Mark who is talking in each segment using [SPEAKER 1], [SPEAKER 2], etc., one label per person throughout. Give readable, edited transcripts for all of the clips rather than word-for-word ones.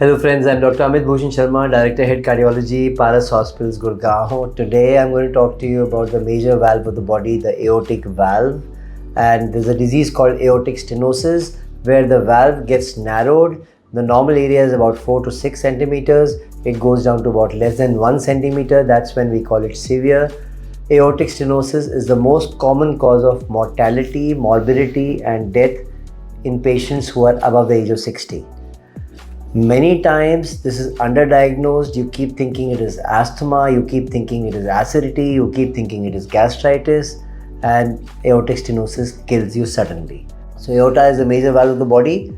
[SPEAKER 1] Hello friends, I'm Dr. Amit Bhushan Sharma, Director Head Cardiology, Paras Hospitals, Gurgaon. Today I'm going to talk to you about the major valve of the body, the aortic valve. And there's a disease called aortic stenosis where the valve gets narrowed. The normal area is about 4 to 6 centimeters. It goes down to about less than 1 centimeter. That's when we call it severe. Aortic stenosis is the most common cause of mortality, morbidity and death in patients who are above the age of 60. Many times this is underdiagnosed. You keep thinking it is asthma, you keep thinking it is acidity, you keep thinking it is gastritis, and aortic stenosis kills you suddenly. So aorta is a major valve of the body.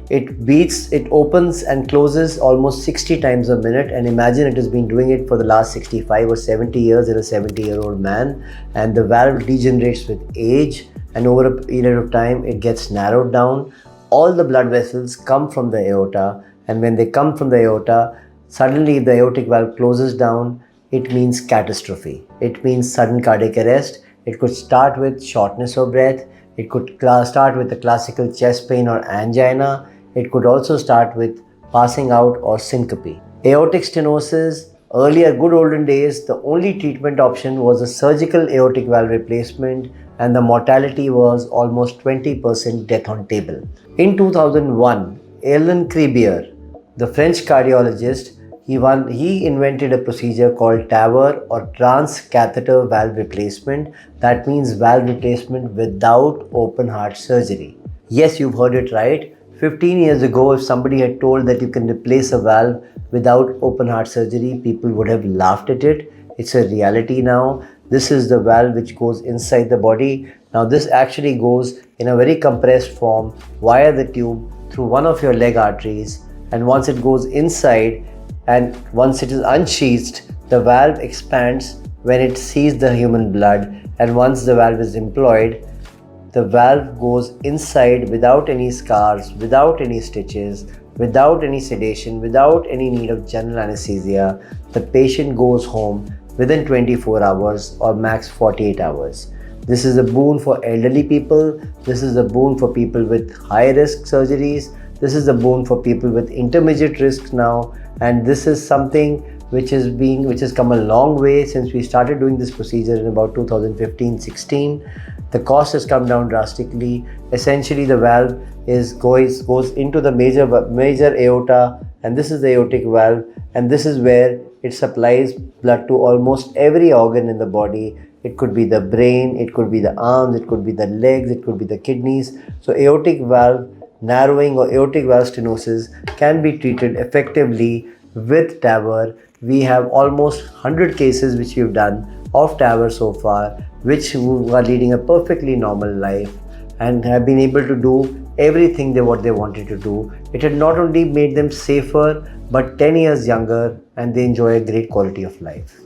[SPEAKER 1] It beats, it opens and closes almost 60 times a minute, and imagine it has been doing it for the last 65 or 70 years in a 70-year-old man, and the valve degenerates with age, and over a period of time it gets narrowed down. All the blood vessels come from the aorta, and when they come from the aorta, suddenly if the aortic valve closes down, it means catastrophe. It means sudden cardiac arrest. It could start with shortness of breath. It could start with a classical chest pain or angina. It could also start with passing out or syncope. Aortic stenosis, earlier good olden days, the only treatment option was a surgical aortic valve replacement, and the mortality was almost 20% death on table. In 2001, Alain Cribier, the French cardiologist, he invented a procedure called TAVR or Transcatheter Valve Replacement. That means valve replacement without open heart surgery. Yes, you've heard it right. 15 years ago, if somebody had told that you can replace a valve without open heart surgery, people would have laughed at it. It's a reality now. This is the valve which goes inside the body. Now this actually goes in a very compressed form via the tube through one of your leg arteries, and once it goes inside and once it is unsheathed, the valve expands when it sees the human blood, and once the valve is employed, the valve goes inside without any scars, without any stitches, without any sedation, without any need of general anesthesia. The patient goes home within 24 hours or max 48 hours. This is a boon for elderly people. This is a boon for people with high risk surgeries. This is a boon for people with intermediate risk now. And this is something which has come a long way since we started doing this procedure in about 2015-16. The cost has come down drastically. Essentially, the valve goes into the major aorta, and this is the aortic valve, and this is where it supplies blood to almost every organ in the body. It could be the brain, it could be the arms, it could be the legs, it could be the kidneys. So aortic valve narrowing or aortic valve stenosis can be treated effectively with TAVR. We have almost 100 cases which we've done of TAVR so far, which are leading a perfectly normal life and have been able to do everything what they wanted to do. It had not only made them safer, but 10 years younger, and they enjoy a great quality of life.